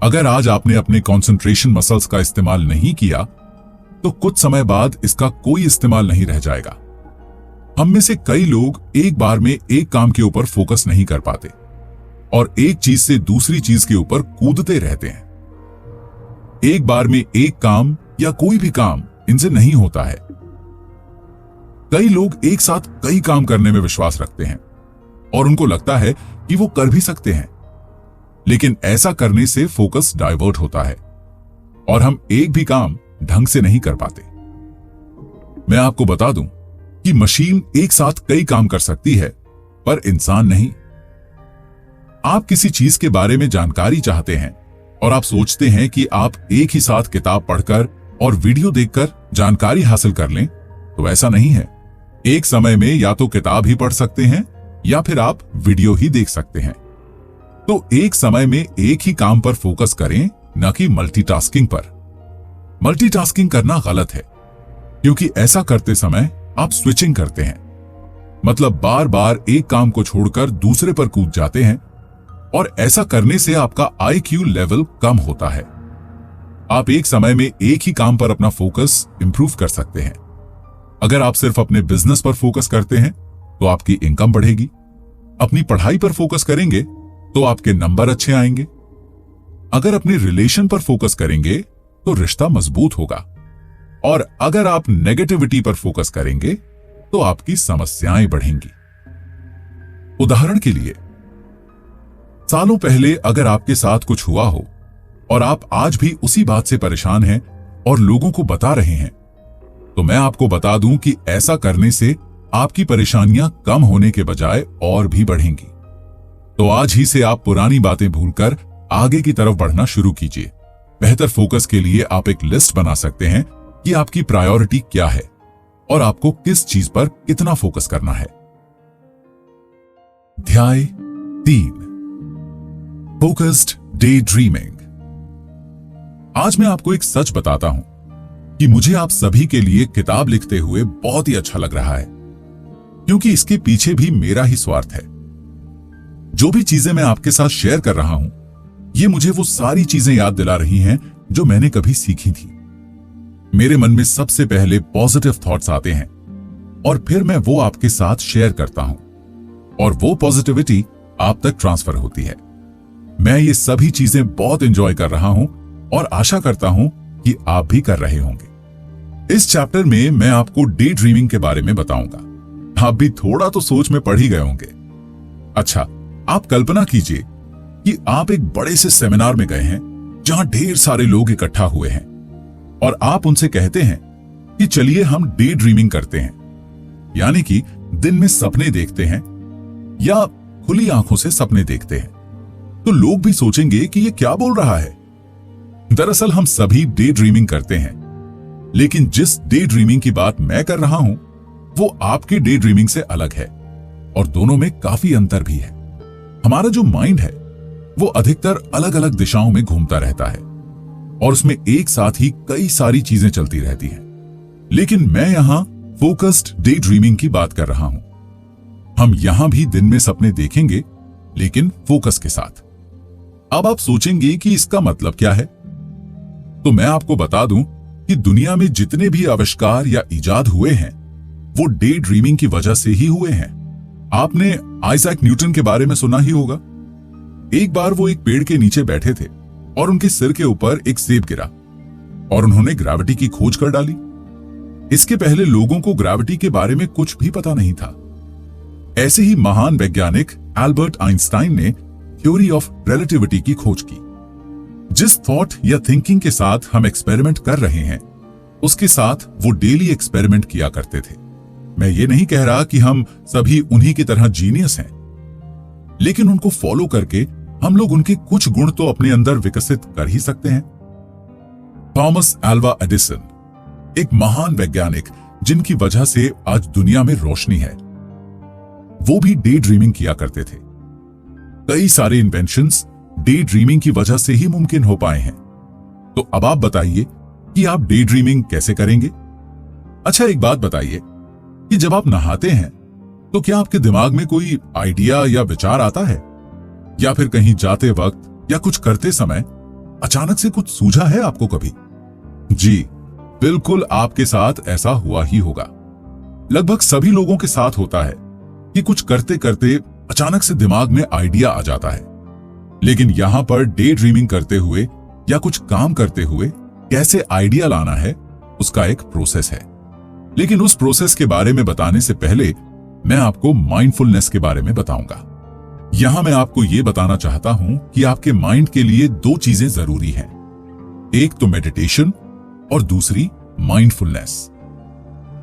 अगर आज आपने अपने कंसंट्रेशन मसल्स का इस्तेमाल नहीं किया तो कुछ समय बाद इसका कोई इस्तेमाल नहीं रह जाएगा। हम में से कई लोग एक बार में एक काम के ऊपर फोकस नहीं कर पाते और एक चीज से दूसरी चीज के ऊपर कूदते रहते हैं। एक बार में एक काम या कोई भी काम इनसे नहीं होता है। कई लोग एक साथ कई काम करने में विश्वास रखते हैं और उनको लगता है कि वो कर भी सकते हैं, लेकिन ऐसा करने से फोकस डाइवर्ट होता है और हम एक भी काम ढंग से नहीं कर पाते। मैं आपको बता दूं कि मशीन एक साथ कई काम कर सकती है, पर इंसान नहीं। आप किसी चीज के बारे में जानकारी चाहते हैं और आप सोचते हैं कि आप एक ही साथ किताब पढ़कर और वीडियो देखकर जानकारी हासिल कर लें, तो ऐसा नहीं है। एक समय में या तो किताब ही पढ़ सकते हैं या फिर आप वीडियो ही देख सकते हैं। तो एक समय में एक ही काम पर फोकस करें, न कि मल्टीटास्किंग पर। मल्टीटास्किंग करना गलत है, क्योंकि ऐसा करते समय आप स्विचिंग करते हैं, मतलब बार बार एक काम को छोड़कर दूसरे पर कूद जाते हैं, और ऐसा करने से आपका IQ लेवल कम होता है। आप एक समय में एक ही काम पर अपना फोकस इंप्रूव कर सकते हैं। अगर आप सिर्फ अपने बिजनेस पर फोकस करते हैं तो आपकी इनकम बढ़ेगी। अपनी पढ़ाई पर फोकस करेंगे तो आपके नंबर अच्छे आएंगे। अगर अपने रिलेशन पर फोकस करेंगे तो रिश्ता मजबूत होगा, और अगर आप नेगेटिविटी पर फोकस करेंगे तो आपकी समस्याएं बढ़ेंगी। उदाहरण के लिए, सालों पहले अगर आपके साथ कुछ हुआ हो और आप आज भी उसी बात से परेशान हैं और लोगों को बता रहे हैं, तो मैं आपको बता दूं कि ऐसा करने से आपकी परेशानियां कम होने के बजाय और भी बढ़ेंगी। तो आज ही से आप पुरानी बातें भूलकर आगे की तरफ बढ़ना शुरू कीजिए। बेहतर फोकस के लिए आप एक लिस्ट बना सकते हैं कि आपकी प्रायोरिटी क्या है और आपको किस चीज पर कितना फोकस करना है। अध्याय 3, फोकस्ड डे ड्रीमिंग। आज मैं आपको एक सच बताता हूं कि मुझे आप सभी के लिए किताब लिखते हुए बहुत ही अच्छा लग रहा है, क्योंकि इसके पीछे भी मेरा ही स्वार्थ है। जो भी चीजें मैं आपके साथ शेयर कर रहा हूं, ये मुझे वो सारी चीजें याद दिला रही हैं जो मैंने कभी सीखी थी। मेरे मन में सबसे पहले पॉजिटिव थॉट्स आते हैं और फिर मैं वो आपके साथ शेयर करता हूं और वो पॉजिटिविटी आप तक ट्रांसफर होती है। मैं ये सभी चीजें बहुत एंजॉय कर रहा हूं और आशा करता हूं कि आप भी कर रहे होंगे। इस चैप्टर में मैं आपको डे ड्रीमिंग के बारे में बताऊंगा। आप भी थोड़ा तो सोच में पड़ ही गए होंगे। अच्छा, आप कल्पना कीजिए कि आप एक बड़े से सेमिनार में गए हैं जहां ढेर सारे लोग इकट्ठा हुए हैं और आप उनसे कहते हैं कि चलिए हम डे ड्रीमिंग करते हैं, यानी कि दिन में सपने देखते हैं या खुली आंखों से सपने देखते हैं। तो लोग भी सोचेंगे कि ये क्या बोल रहा है। दरअसल हम सभी डे ड्रीमिंग करते हैं, लेकिन जिस डे ड्रीमिंग की बात मैं कर रहा हूं वो आपके डे ड्रीमिंग से अलग है और दोनों में काफी अंतर भी है। हमारा जो माइंड है वो अधिकतर अलग अलग दिशाओं में घूमता रहता है और उसमें एक साथ ही कई सारी चीजें चलती रहती हैं। लेकिन मैं यहां फोकस्ड डे ड्रीमिंग की बात कर रहा हूं। हम यहां भी दिन में सपने देखेंगे, लेकिन फोकस के साथ। अब आप सोचेंगे कि इसका मतलब क्या है, तो मैं आपको बता दूं कि दुनिया में जितने भी आविष्कार या इजाद हुए हैं वो डे ड्रीमिंग की वजह से ही हुए हैं। आपने आइजैक न्यूटन के बारे में सुना ही होगा। एक बार वो एक पेड़ के नीचे बैठे थे और उनके सिर के ऊपर एक सेब गिरा और उन्होंने ग्रेविटी की खोज कर डाली। इसके पहले लोगों को ग्रेविटी के बारे में कुछ भी पता नहीं था। ऐसे ही महान वैज्ञानिक एल्बर्ट आइंस्टाइन ने थ्योरी ऑफ रिलेटिविटी की खोज की। जिस थॉट या थिंकिंग के साथ हम एक्सपेरिमेंट कर रहे हैं उसके साथ वो डेली एक्सपेरिमेंट किया करते थे। मैं ये नहीं कह रहा कि हम सभी उन्हीं की तरह जीनियस हैं, लेकिन उनको फॉलो करके हम लोग उनके कुछ गुण तो अपने अंदर विकसित कर ही सकते हैं। थॉमस अल्वा एडिसन एक महान वैज्ञानिक जिनकी वजह से आज दुनिया में रोशनी है, वो भी डे ड्रीमिंग किया करते थे। कई सारे इन्वेंशंस डे ड्रीमिंग की वजह से ही मुमकिन हो पाए हैं। तो अब आप बताइए कि आप डे ड्रीमिंग कैसे करेंगे। अच्छा, एक बात बताइए कि जब आप नहाते हैं तो क्या आपके दिमाग में कोई आइडिया या विचार आता है, या फिर कहीं जाते वक्त या कुछ करते समय अचानक से कुछ सूझा है आपको कभी? जी बिल्कुल, आपके साथ ऐसा हुआ ही होगा। लगभग सभी लोगों के साथ होता है कि कुछ करते करते अचानक से दिमाग में आइडिया आ जाता है। लेकिन यहां पर डे ड्रीमिंग करते हुए या कुछ काम करते हुए कैसे आइडिया लाना है उसका एक प्रोसेस है। लेकिन उस प्रोसेस के बारे में बताने से पहले मैं आपको माइंडफुलनेस के बारे में बताऊंगा। यहां मैं आपको यह बताना चाहता हूं कि आपके माइंड के लिए दो चीजें जरूरी हैं, एक तो मेडिटेशन और दूसरी माइंडफुलनेस।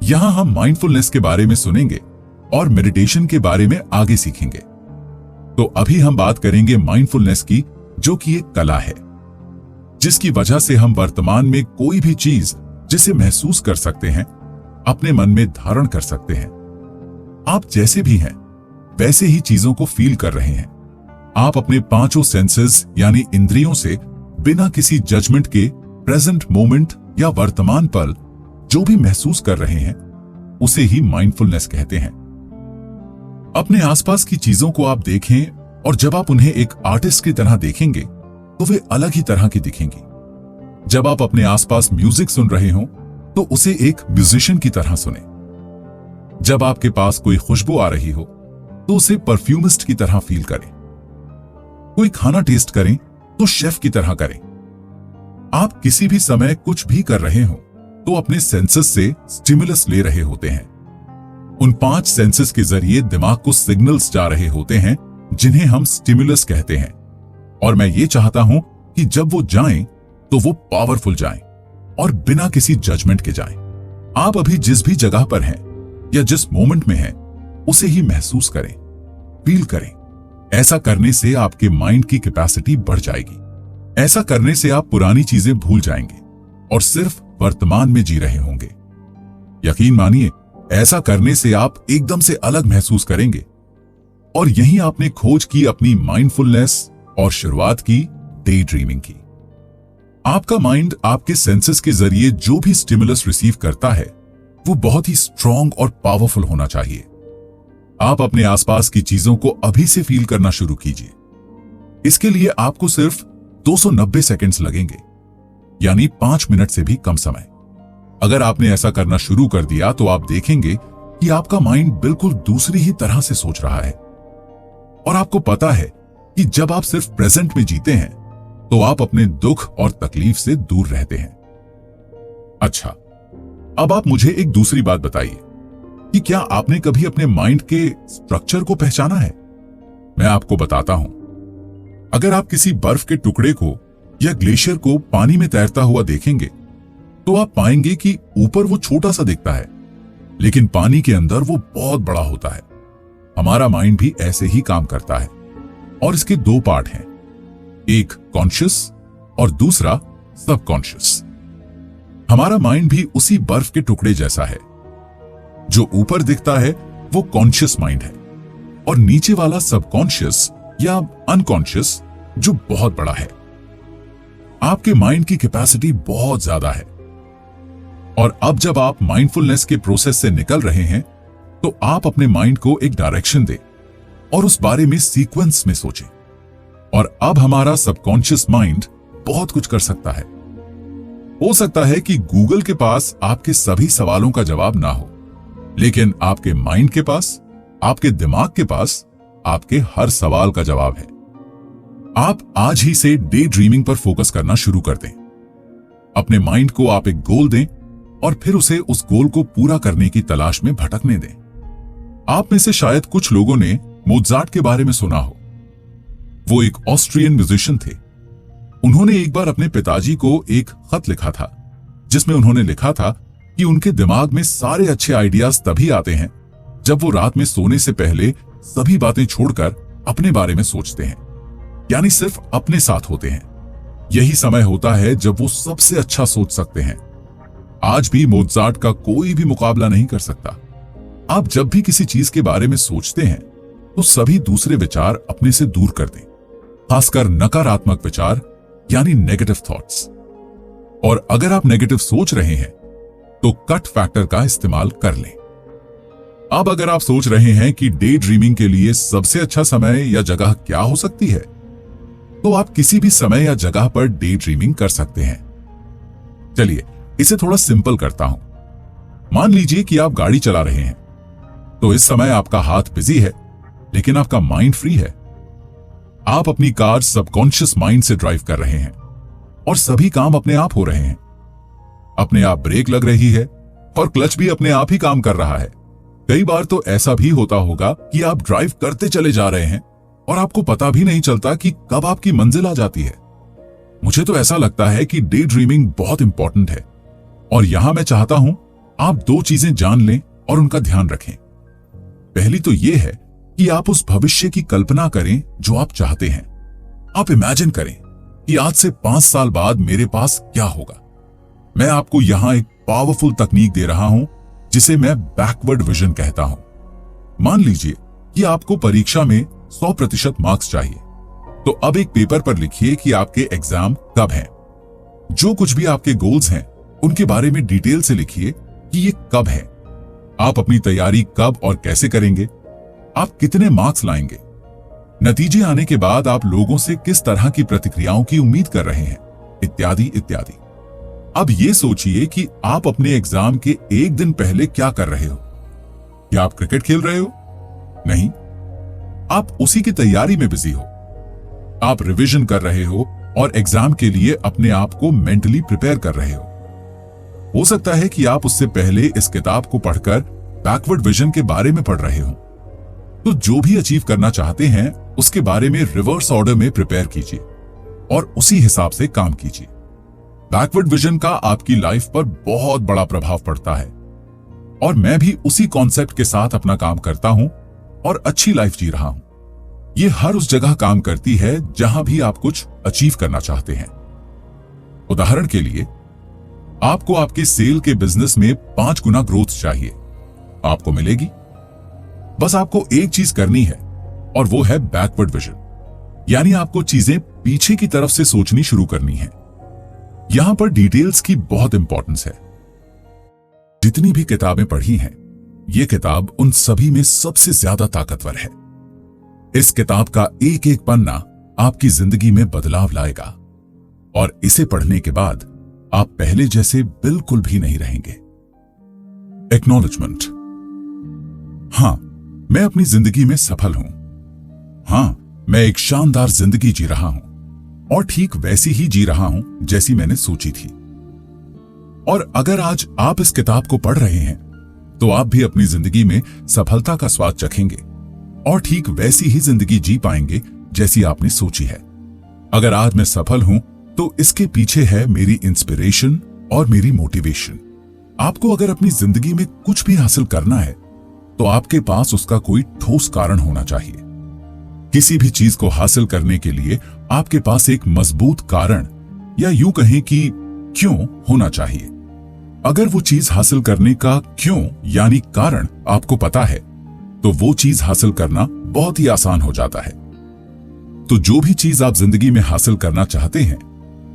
यहां हम माइंडफुलनेस के बारे में सुनेंगे और मेडिटेशन के बारे में आगे सीखेंगे। तो अभी हम बात करेंगे माइंडफुलनेस की, जो कि एक कला है जिसकी वजह से हम वर्तमान में कोई भी चीज जिसे महसूस कर सकते हैं अपने मन में धारण कर सकते हैं। आप जैसे भी हैं वैसे ही चीजों को फील कर रहे हैं। आप अपने पांचों सेंसेस यानी इंद्रियों से बिना किसी जजमेंट के प्रेजेंट मोमेंट या वर्तमान पल जो भी महसूस कर रहे हैं उसे ही माइंडफुलनेस कहते हैं। अपने आसपास की चीजों को आप देखें और जब आप उन्हें एक आर्टिस्ट की तरह देखेंगे तो वे अलग ही तरह की दिखेंगी। जब आप अपने आसपास म्यूजिक सुन रहे हो तो उसे एक म्यूजिशियन की तरह सुने। जब आपके पास कोई खुशबू आ रही हो तो उसे परफ्यूमिस्ट की तरह फील करें। कोई खाना टेस्ट करें तो शेफ की तरह करें। आप किसी भी समय कुछ भी कर रहे हो तो अपने सेंसेस से स्टिमुलस ले रहे होते हैं। उन 5 सेंसेस के जरिए दिमाग को सिग्नल्स जा रहे होते हैं जिन्हें हम स्टिमुलस कहते हैं। और मैं ये चाहता हूं कि जब वो जाएं तो वो पावरफुल जाएं और बिना किसी जजमेंट के जाएं। आप अभी जिस भी जगह पर हैं या जिस मोमेंट में हैं उसे ही महसूस करें, फील करें। ऐसा करने से आपके माइंड की कैपेसिटी बढ़ जाएगी। ऐसा करने से आप पुरानी चीजें भूल जाएंगे और सिर्फ वर्तमान में जी रहे होंगे। यकीन मानिए, ऐसा करने से आप एकदम से अलग महसूस करेंगे। और यही आपने खोज की अपनी माइंडफुलनेस और शुरुआत की डे ड्रीमिंग की। आपका माइंड आपके सेंसेस के जरिए जो भी स्टिमुलस रिसीव करता है वो बहुत ही स्ट्रॉन्ग और पावरफुल होना चाहिए। आप अपने आसपास की चीजों को अभी से फील करना शुरू कीजिए। इसके लिए आपको सिर्फ 290 सेकंड्स लगेंगे, यानी 5 मिनट से भी कम समय। अगर आपने ऐसा करना शुरू कर दिया तो आप देखेंगे कि आपका माइंड बिल्कुल दूसरी ही तरह से सोच रहा है। और आपको पता है कि जब आप सिर्फ प्रेजेंट में जीते हैं तो आप अपने दुख और तकलीफ से दूर रहते हैं। अच्छा, अब आप मुझे एक दूसरी बात बताइए कि क्या आपने कभी अपने माइंड के स्ट्रक्चर को पहचाना है? मैं आपको बताता हूं। अगर आप किसी बर्फ के टुकड़े को या ग्लेशियर को पानी में तैरता हुआ देखेंगे तो आप पाएंगे कि ऊपर वो छोटा सा दिखता है, लेकिन पानी के अंदर वो बहुत बड़ा होता है। हमारा माइंड भी ऐसे ही काम करता है और इसके दो पार्ट हैं, एक कॉन्शियस और दूसरा सबकॉन्शियस। हमारा माइंड भी उसी बर्फ के टुकड़े जैसा है। जो ऊपर दिखता है वो कॉन्शियस माइंड है और नीचे वाला सबकॉन्शियस या अनकॉन्शियस जो बहुत बड़ा है। आपके माइंड की कैपेसिटी बहुत ज्यादा है और अब जब आप माइंडफुलनेस के प्रोसेस से निकल रहे हैं तो आप अपने माइंड को एक डायरेक्शन दें और उस बारे में सीक्वेंस में सोचें। और अब हमारा सबकॉन्शियस माइंड बहुत कुछ कर सकता है। हो सकता है कि गूगल के पास आपके सभी सवालों का जवाब ना हो, लेकिन आपके माइंड के पास, आपके दिमाग के पास आपके हर सवाल का जवाब है। आप आज ही से डे ड्रीमिंग पर फोकस करना शुरू कर दें। अपने माइंड को आप एक गोल दें और फिर उसे उस गोल को पूरा करने की तलाश में भटकने दें। आप में से शायद कुछ लोगों ने मोज़ार्ट के बारे में सुना हो। वो एक ऑस्ट्रियन म्यूजिशियन थे। उन्होंने एक बार अपने पिताजी को एक खत लिखा था जिसमें उन्होंने लिखा था कि उनके दिमाग में सारे अच्छे आइडियाज तभी आते हैं जब वो रात में सोने से पहले सभी बातें छोड़कर अपने बारे में सोचते हैं, यानी सिर्फ अपने साथ होते हैं। यही समय होता है जब वो सबसे अच्छा सोच सकते हैं। आज भी मोज़ार्ट का कोई भी मुकाबला नहीं कर सकता। आप जब भी किसी चीज के बारे में सोचते हैं तो सभी दूसरे विचार अपने से दूर कर दें, खासकर नकारात्मक विचार यानी नेगेटिव थॉट्स। और अगर आप नेगेटिव सोच रहे हैं तो कट फैक्टर का इस्तेमाल कर लें। अब अगर आप सोच रहे हैं कि डे ड्रीमिंग के लिए सबसे अच्छा समय या जगह क्या हो सकती है, तो आप किसी भी समय या जगह पर डे ड्रीमिंग कर सकते हैं। चलिए इसे थोड़ा सिंपल करता हूं। मान लीजिए कि आप गाड़ी चला रहे हैं, तो इस समय आपका हाथ बिजी है लेकिन आपका माइंड फ्री है। आप अपनी कार सबकॉन्शियस माइंड से ड्राइव कर रहे हैं और सभी काम अपने आप हो रहे हैं। अपने आप ब्रेक लग रही है और क्लच भी अपने आप ही काम कर रहा है। कई बार तो ऐसा भी होता होगा कि आप ड्राइव करते चले जा रहे हैं और आपको पता भी नहीं चलता कि कब आपकी मंजिल आ जाती है। मुझे तो ऐसा लगता है कि डे ड्रीमिंग बहुत इंपॉर्टेंट है और यहां मैं चाहता हूं आप दो चीजें जान लें और उनका ध्यान रखें। पहली तो यह है कि आप उस भविष्य की कल्पना करें जो आप चाहते हैं। आप इमेजिन करें कि आज से 5 साल बाद मेरे पास क्या होगा। मैं आपको यहां एक पावरफुल तकनीक दे रहा हूं जिसे मैं बैकवर्ड विजन कहता हूं। मान लीजिए कि आपको परीक्षा में 100% मार्क्स चाहिए, तो अब एक पेपर पर लिखिए कि आपके एग्जाम कब हैं। जो कुछ भी आपके गोल्स हैं उनके बारे में डिटेल से लिखिए कि ये कब है। आप अपनी तैयारी कब और कैसे करेंगे, आप कितने मार्क्स लाएंगे, नतीजे आने के बाद आप लोगों से किस तरह की प्रतिक्रियाओं की उम्मीद कर रहे हैं, इत्यादि इत्यादि। अब ये सोचिए कि आप अपने एग्जाम के एक दिन पहले क्या कर रहे हो। क्या आप क्रिकेट खेल रहे हो? नहीं, आप उसी की तैयारी में बिजी हो। आप रिवीजन कर रहे हो और एग्जाम के लिए अपने आप को मेंटली प्रिपेयर कर रहे हो सकता है कि आप उससे पहले इस किताब को पढ़कर बैकवर्ड विजन के बारे में पढ़ रहे हो। तो जो भी अचीव करना चाहते हैं उसके बारे में रिवर्स ऑर्डर में प्रिपेयर कीजिए और उसी हिसाब से काम कीजिए। बैकवर्ड विजन का आपकी लाइफ पर बहुत बड़ा प्रभाव पड़ता है और मैं भी उसी कॉन्सेप्ट के साथ अपना काम करता हूं और अच्छी लाइफ जी रहा हूं। ये हर उस जगह काम करती है जहां भी आप कुछ अचीव करना चाहते हैं। उदाहरण के लिए, आपको आपके सेल के बिजनेस में 5 गुना ग्रोथ चाहिए। आपको मिलेगी। बस आपको एक चीज करनी है और वो है बैकवर्ड विजन, यानी आपको चीजें पीछे की तरफ से सोचनी शुरू करनी है। यहां पर डिटेल्स की बहुत इंपॉर्टेंस है। जितनी भी किताबें पढ़ी हैं, यह किताब उन सभी में सबसे ज्यादा ताकतवर है। इस किताब का एक एक पन्ना आपकी जिंदगी में बदलाव लाएगा और इसे पढ़ने के बाद आप पहले जैसे बिल्कुल भी नहीं रहेंगे। एक्नॉलेजमेंट। हां, मैं अपनी जिंदगी में सफल हूं। हां, मैं एक शानदार जिंदगी जी रहा हूं और ठीक वैसी ही जी रहा हूं जैसी मैंने सोची थी। और अगर आज आप इस किताब को पढ़ रहे हैं तो आप भी अपनी जिंदगी में सफलता का स्वाद चखेंगे और ठीक वैसी ही जिंदगी जी पाएंगे जैसी आपने सोची है। अगर आज मैं सफल हूं तो इसके पीछे है मेरी इंस्पिरेशन और मेरी मोटिवेशन। आपको अगर अपनी जिंदगी में कुछ भी हासिल करना है तो आपके पास उसका कोई ठोस कारण होना चाहिए। किसी भी चीज को हासिल करने के लिए आपके पास एक मजबूत कारण या यूं कहें कि क्यों होना चाहिए। अगर वो चीज हासिल करने का क्यों यानी कारण आपको पता है तो वो चीज हासिल करना बहुत ही आसान हो जाता है। तो जो भी चीज आप जिंदगी में हासिल करना चाहते हैं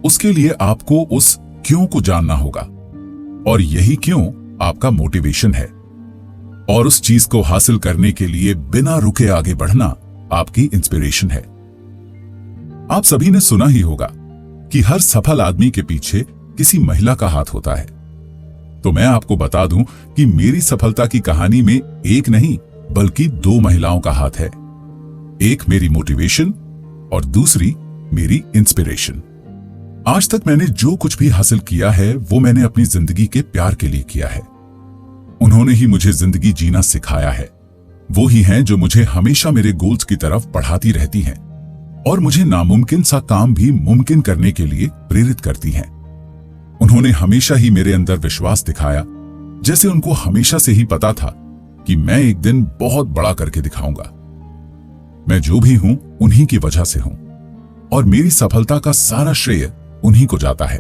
उसके लिए आपको उस क्यों को जानना होगा और यही क्यों आपका मोटिवेशन है। और उस चीज को हासिल करने के लिए बिना रुके आगे बढ़ना आपकी इंस्पिरेशन है। आप सभी ने सुना ही होगा कि हर सफल आदमी के पीछे किसी महिला का हाथ होता है। तो मैं आपको बता दूं कि मेरी सफलता की कहानी में एक नहीं बल्कि 2 महिलाओं का हाथ है। एक मेरी मोटिवेशन और दूसरी मेरी इंस्पिरेशन। आज तक मैंने जो कुछ भी हासिल किया है वो मैंने अपनी जिंदगी के प्यार के लिए किया है। उन्होंने ही मुझे जिंदगी जीना सिखाया है। वो ही हैं जो मुझे हमेशा मेरे गोल्स की तरफ बढ़ाती रहती हैं और मुझे नामुमकिन सा काम भी मुमकिन करने के लिए प्रेरित करती हैं। उन्होंने हमेशा ही मेरे अंदर विश्वास दिखाया, जैसे उनको हमेशा से ही पता था कि मैं एक दिन बहुत बड़ा करके दिखाऊंगा। मैं जो भी हूं उन्हीं की वजह से हूं और मेरी सफलता का सारा श्रेय उन्हीं को जाता है।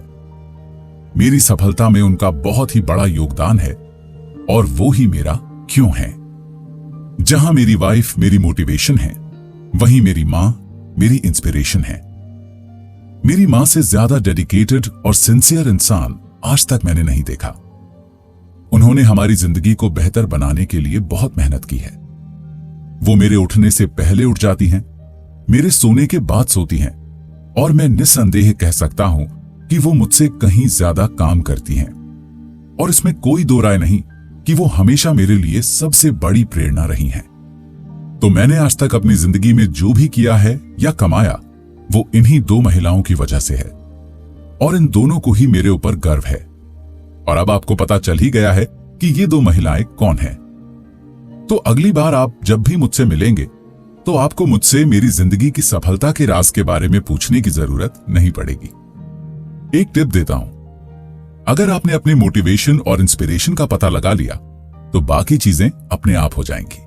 मेरी सफलता में उनका बहुत ही बड़ा योगदान है और वो ही मेरा क्यों है। जहां मेरी वाइफ मेरी मोटिवेशन है वहीं मेरी मां मेरी इंस्पिरेशन है। मेरी मां से ज्यादा डेडिकेटेड और सिंसियर इंसान आज तक मैंने नहीं देखा। उन्होंने हमारी जिंदगी को बेहतर बनाने के लिए बहुत मेहनत की है। वो मेरे उठने से पहले उठ जाती हैं, मेरे सोने के बाद सोती हैं और मैं निस्संदेह कह सकता हूं कि वो मुझसे कहीं ज्यादा काम करती हैं। और इसमें कोई दो राय नहीं कि वो हमेशा मेरे लिए सबसे बड़ी प्रेरणा रही हैं। तो मैंने आज तक अपनी जिंदगी में जो भी किया है या कमाया वो इन्हीं 2 महिलाओं की वजह से है और इन दोनों को ही मेरे ऊपर गर्व है। और अब आपको पता चल ही गया है कि ये 2 महिलाएं कौन हैं। तो अगली बार आप जब भी मुझसे मिलेंगे तो आपको मुझसे मेरी जिंदगी की सफलता के राज के बारे में पूछने की जरूरत नहीं पड़ेगी। एक टिप देता हूं, अगर आपने अपने मोटिवेशन और इंस्पिरेशन का पता लगा लिया तो बाकी चीजें अपने आप हो जाएंगी।